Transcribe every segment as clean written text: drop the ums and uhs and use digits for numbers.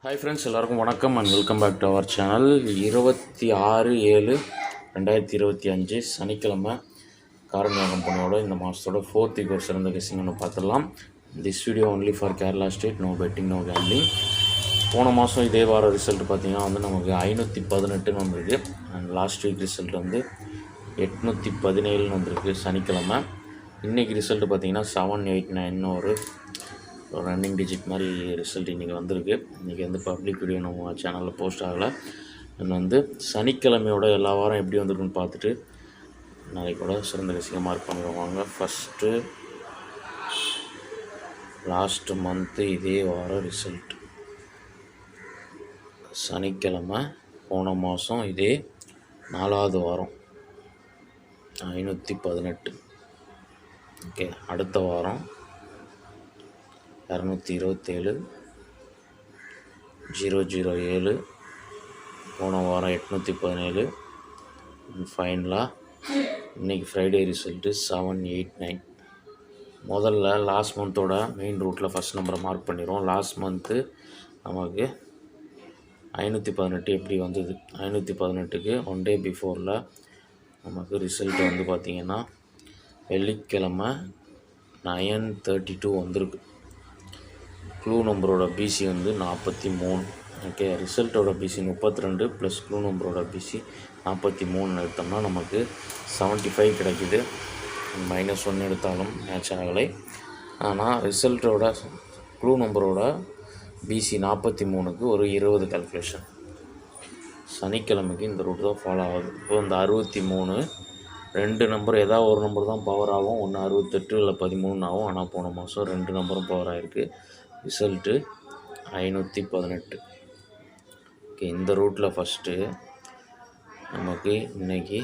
Hi friends, எல்லாருக்கும் வணக்கம் and welcome back to our channel. 26/7/2025 சனிக்கிழமை காரணியா கம்பெனியோட இந்த மாதத்தோட 4th வீக் ஒரு சிறந்த கெஸ்ஸிங்னு பார்த்துடலாம். This video only for Kerala state, no betting, no gambling. போன மாதம் இதே வார ரிசல்ட் பார்த்திங்கன்னா நமக்கு 518 வந்திருக்கு. அண்ட் லாஸ்ட் வீக் ரிசல்ட் 817 வந்திருக்கு சனிக்கிழமை. இன்றைக்கி ரிசல்ட் பார்த்திங்கன்னா 789 ஒரு ரன்னிங் டிஜிட் மாதிரி ரிசல்ட் இன்றைக்கி வந்திருக்கு. இன்றைக்கி பப்ளிக் வீடியோ நம்ம சேனலில் போஸ்ட் ஆகலை. அண்ட் சனிக்கிழமையோட எல்லா வாரம் எப்படி வந்திருக்குன்னு பார்த்துட்டு நாளைக்கூட சிறந்த கெஸ்ஸிங்காக மார்க் பண்ணிடுவாங்க. ஃபஸ்ட்டு லாஸ்ட் மந்த்து இதே வாரம் ரிசல்ட் சனிக்கிழமை போன மாதம் இதே 4வது வாரம் 518. ஓகே, அடுத்த வாரம் 227 007, போன வாரம் 817. ஃபைனலாக இன்றைக்கி ஃப்ரைடே ரிசல்ட்டு 789. முதல்ல லாஸ்ட் மந்தோட மெயின் ரூட்டில் ஃபஸ்ட் நம்பரை மார்க் பண்ணிடுவோம். லாஸ்ட் மந்த்து நமக்கு 518 எப்படி வந்தது? 518க்கு 1 டே பிஃபோரில் நமக்கு ரிசல்ட்டு பார்த்திங்கன்னா வெள்ளிக்கிழமை 932 வந்திருக்கு. க்ளூ நம்பரோட பிசி 43. ஓகே, ரிசல்ட்டோட பிசி 32 ப்ளஸ் க்ளூ நம்பரோட பிசி 43 எடுத்தோம்னா நமக்கு 75 கிடைக்குது. -1 எடுத்தாலும் மேட்ச் ஆகலை. ஆனால் ரிசல்ட்டோட க்ளூ நம்பரோட பிசி 43க்கு ஒரு 20 கால்குலேஷன். சனிக்கிழமைக்கு இந்த ரூட் தான் ஃபாலோ ஆகுது. இப்போ இந்த 63 2 நம்பர், ஏதாவது ஒரு நம்பர் தான் பவர் ஆகும். ஒன்று 68 இல்லை 13 ஆகும். ஆனால் போன மாதம் 2 நம்பரும் பவர் ஆகிருக்கு. ரிசல்ட்டு 518. ஓகே, இந்த ரூட்டில் ஃபஸ்ட்டு நமக்கு இன்றைக்கி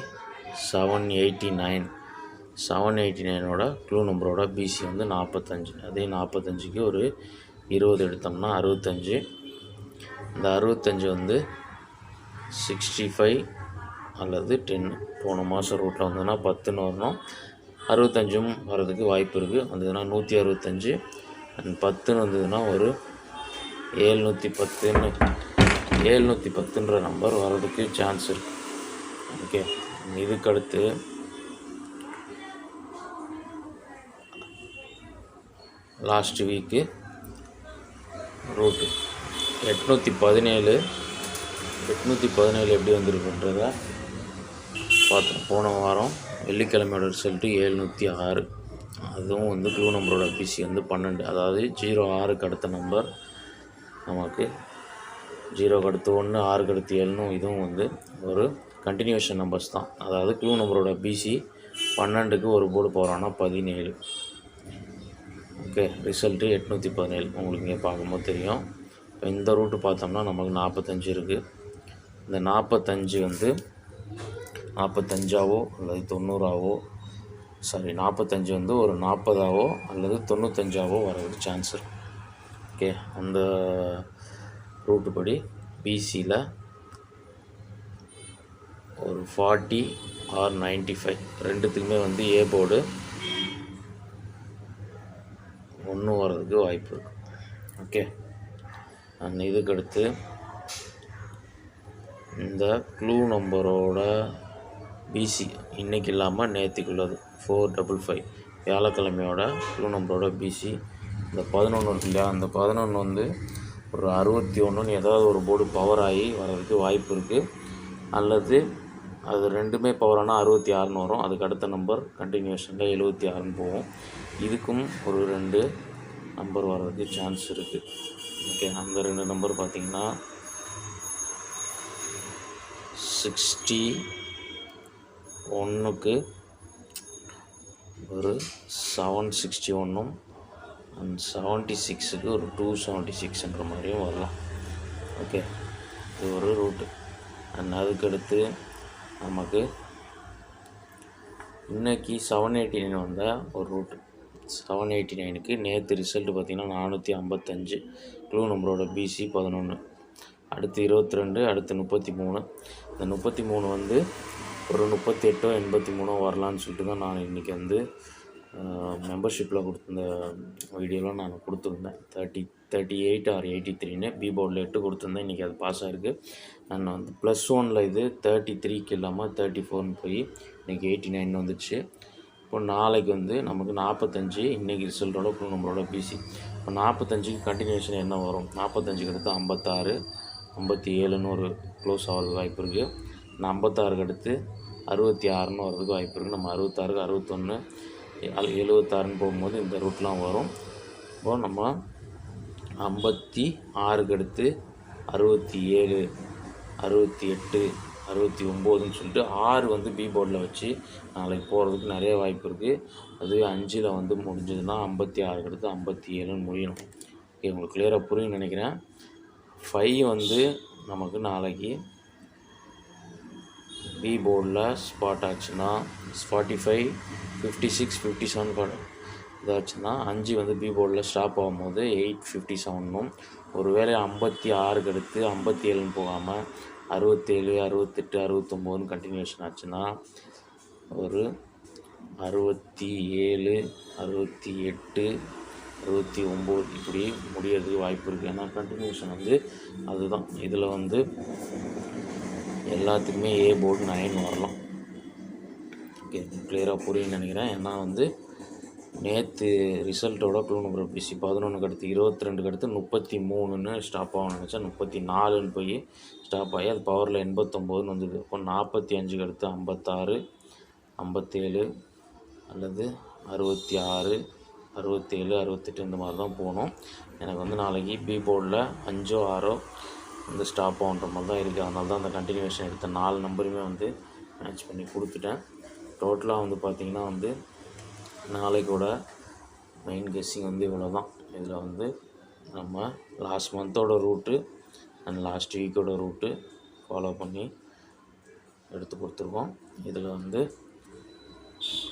789ஓட க்ளூ நம்பரோட பிசி 45. அதே 45க்கு ஒரு 20 எடுத்தோம்னா 65. இந்த 65 65 அல்லது 10. போன மாதம் ரூட்டில் 10ன்னு வரணும். 65ம் வர்றதுக்கு வாய்ப்பு இருக்குது. வந்ததுன்னா 165. அண்ட் 10ன்னு வந்ததுன்னா ஒரு 710ன்ற நம்பர் வர்றதுக்கு சான்ஸ் இருக்குது. ஓகே, இதுக்கடுத்து லாஸ்ட் வீக்கு ரூட்டு 817 எப்படி வந்திருக்குன்றத பார்த்தோம். போன வாரம் வெள்ளிக்கிழமையோட ரிசல்ட்டு 706. அதுவும் க்ளூ நம்பரோட பிசி 12. அதாவது 06க்கு அடுத்த நம்பர் நமக்கு 0க்கு அடுத்து 1, 6க்கு அடுத்து 7. இதுவும் ஒரு கண்டினியூஷன் நம்பர்ஸ் தான். அதாவது க்ளூ நம்பரோட பிசி 12க்கு ஒரு போர்டு போகிறான்னா 17. ஓகே, ரிசல்ட்டு 817 உங்களுக்கு இங்கே பார்க்கும்போது தெரியும். இப்போ இந்த ரூட்டு பார்த்தோம்னா நமக்கு 45 இருக்குது. இந்த 45 45ஆவோ அல்லது 90ஆவோ, சாரி 45 ஒரு 40ஆவோ அல்லது 95ஆவோ வரதுக்கு சான்ஸ் இருக்குது. ஓகே, அந்த ரூட்டு படி பிசியில் ஒரு 40 ஆர் 95 ரெண்டுத்துக்குமே ஏ போர்டு 1 வர்றதுக்கு வாய்ப்பு இருக்குது. ஓகே, அண்ட் இதுக்கடுத்து இந்த க்ளூ நம்பரோட பிசி இன்றைக்கி இல்லாமல் நேற்றுக்குள்ளது 455. வியாழக்கிழமையோட க்ளூ நம்பரோட பிசி இந்த 11 இருக்கு இல்லையா? அந்த 11 ஒரு 61ன்னு ஏதாவது ஒரு போர்டு பவர் ஆகி வர்றதுக்கு வாய்ப்பு இருக்குது. அல்லது அது ரெண்டுமே பவர் ஆனால் 66ன்னு வரும். அதுக்கு அடுத்த நம்பர் கண்டினியூஷனில் 76ன்னு போகும். இதுக்கும் ஒரு 2 நம்பர் வர்றதுக்கு சான்ஸ் இருக்குது. ஓகே, அந்த 2 நம்பர் பார்த்திங்கன்னா 61க்கு ஒரு 761ம் அண்ட் 76க்கு ஒரு 276ன்ற மாதிரியும் வரலாம். ஓகே, இது ஒரு ரூட்டு. அண்ட் அதுக்கடுத்து நமக்கு இன்றைக்கி 789 வந்த ஒரு ரூட்டு. 789க்கு நேற்று ரிசல்ட்டு பார்த்திங்கன்னா 455. க்ளூ நம்பரோட பிசி 11. அடுத்து 22, அடுத்து 33. இந்த 33 ஒரு 38 83 வரலான்னு சொல்லிட்டு தான் நான் இன்றைக்கி மெம்பர்ஷிப்பில் கொடுத்துருந்த வீடியோலாம் நான் கொடுத்துருந்தேன். 38 ஆர் 83ன்னு பி போர்டில் 8 கொடுத்துருந்தேன். இன்றைக்கி அது பாஸ் ஆகிருக்கு. நான் வந்து +1 இது 33க்கு இல்லாமல் 34ன்னு போய் இன்றைக்கி 89 வந்துச்சு. இப்போ நாளைக்கு வந்து நமக்கு 45 இன்றைக்கி ரிசல்ட்டோட க்ளூ நம்பரோட பிசி. இப்போ 45க்கு கண்டினியூஷன் என்ன வரும்? 45க்கு அடுத்து 56, 57ன்னு ஒரு க்ளோஸ் ஆகிறதுக்கு வாய்ப்பு இருக்குது. 56க்கு அடுத்து 66ன்னு வர்றதுக்கு வாய்ப்பு இருக்குது. நம்ம 66க்கு 61, 76ன்னு போகும்போது இந்த ரூட்லாம் வரும். இப்போது நம்ம 56க்கு அடுத்து 67, 68, 69ன்னு சொல்லிட்டு 6 வந்து பி போர்டில் வச்சு நாளைக்கு போகிறதுக்கு நிறைய வாய்ப்பு இருக்குது. அதுவே 5ல் வந்து முடிஞ்சதுன்னா 56க்கு அடுத்து 57ன்னு முடியணும். ஓகே, உங்களுக்கு கிளியராக புரியும்னு நினைக்கிறேன். 5 வந்து நமக்கு நாளைக்கு பி போர்டில் ஸ்பாட் ஆச்சுன்னா 45, 56, 57 இதாச்சுன்னா 5 வந்து பி போர்டில் ஸ்டாப் ஆகும்போது 857னும், ஒரு வேளை 56க்கு அடுத்து 57ன்னு போகாமல் 67, 68, 69ன்னு கண்டினியூஷன் ஆச்சுன்னா ஒரு 67, 68, 69 இப்படி முடியறதுக்கு வாய்ப்பு இருக்குது. ஏன்னா கண்டினியூஷன் வந்து அதுதான். இதில் வந்து எல்லாத்துக்குமே ஏ போர்டு 9 வரலாம். ஓகே, கிளியராக புரியுன்னு நினைக்கிறேன். ஏன்னா வந்து நேற்று ரிசல்ட்டோட க்ளூ நம்பர் பிசி 11க்கு அடுத்து 22க்கு அடுத்து 33ன்னு ஸ்டாப் ஆகும்னு நினச்சா 34ன்னு போய் ஸ்டாப் ஆகி அது பவரில் 89ன்னு வந்தது. இப்போ 45க்கு அடுத்து 56, 57 அல்லது 66, 67, 68 இந்த மாதிரி தான் போகணும். எனக்கு வந்து நாளைக்கு பி போர்டில் 5ஓ 6ஓ வந்து ஸ்டாப் ஆகுன்ற மாதிரி தான் இருக்குது. அதனால தான் அந்த கண்டினியூஷன் எடுத்த 4 நம்பருமே வந்து மேட்ச் பண்ணி கொடுத்துட்டேன். டோட்டலாக வந்து பார்த்திங்கன்னா வந்து நாளைக்கூட மெயின் கெஸ்ஸிங் வந்து இவ்வளோ தான். இதில் வந்து நம்ம லாஸ்ட் மந்தோட ரூட்டு அண்ட் லாஸ்ட் வீக்கோட ரூட்டு ஃபாலோ பண்ணி எடுத்து கொடுத்துருக்கோம். இதில் வந்து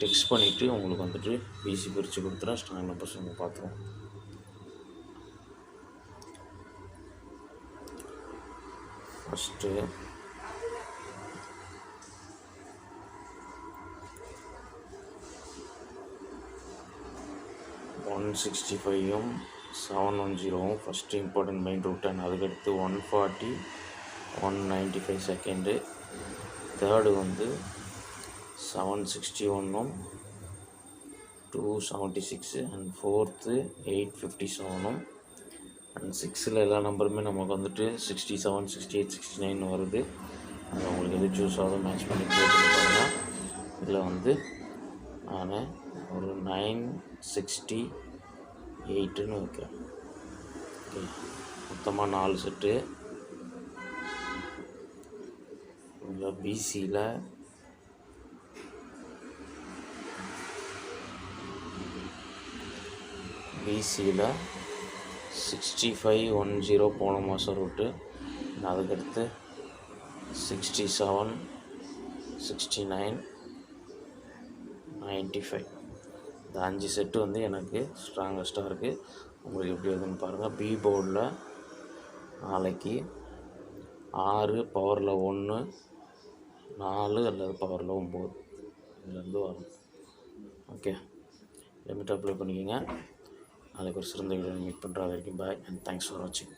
டெக்ஸ்ட் பண்ணிவிட்டு உங்களுக்கு வந்துட்டு பிசி பிரித்து கொடுத்துறேன். ஸ்ட்ராங் நம்பர்ஸ் நீங்கள் பார்த்துருவோம். ஃபஸ்ட்டு 165ம் 710ம் first important main route. And அதுக்கடுத்து 140, 195 செகண்டு. தேர்டு வந்து 761ம் 276 அண்ட் ஃபோர்த்து 857ம். அண்ட் 6ல் எல்லா நம்பருமே நமக்கு வந்துட்டு 67, 68, 69 வருது. அது உங்களுக்கு எது சூஸ் ஆகுதோ மேட்ச் பண்ணி போட்டுருப்பாங்க. இதில் வந்து நான் ஒரு 968ன்னு வைக்கிறேன். ஓகே, மொத்தமாக 4 செட்டு. இதில் பிசியில் பிசியில் 6510 போன மாதம் ரூட்டு. அதுக்கடுத்து 67, 69, 95 இந்த 5 செட்டு வந்து எனக்கு ஸ்ட்ராங்கஸ்ட்டாக இருக்குது. உங்களுக்கு எப்படி வருதுன்னு பாருங்கள். பி போர்டில் நாளைக்கு 6 பவரில் 1, 4 அல்லது பவரில் 9 இதுலேருந்து வரும். ஓகே, லிமிட் அப்ளை பண்ணிக்கோங்க. நாளைக்கு ஒரு சிறந்த வீடியோ மீட் பண்ணுற வரைக்கும் பாய் அண்ட் தேங்க்ஸ் ஃபார் வாட்சிங்.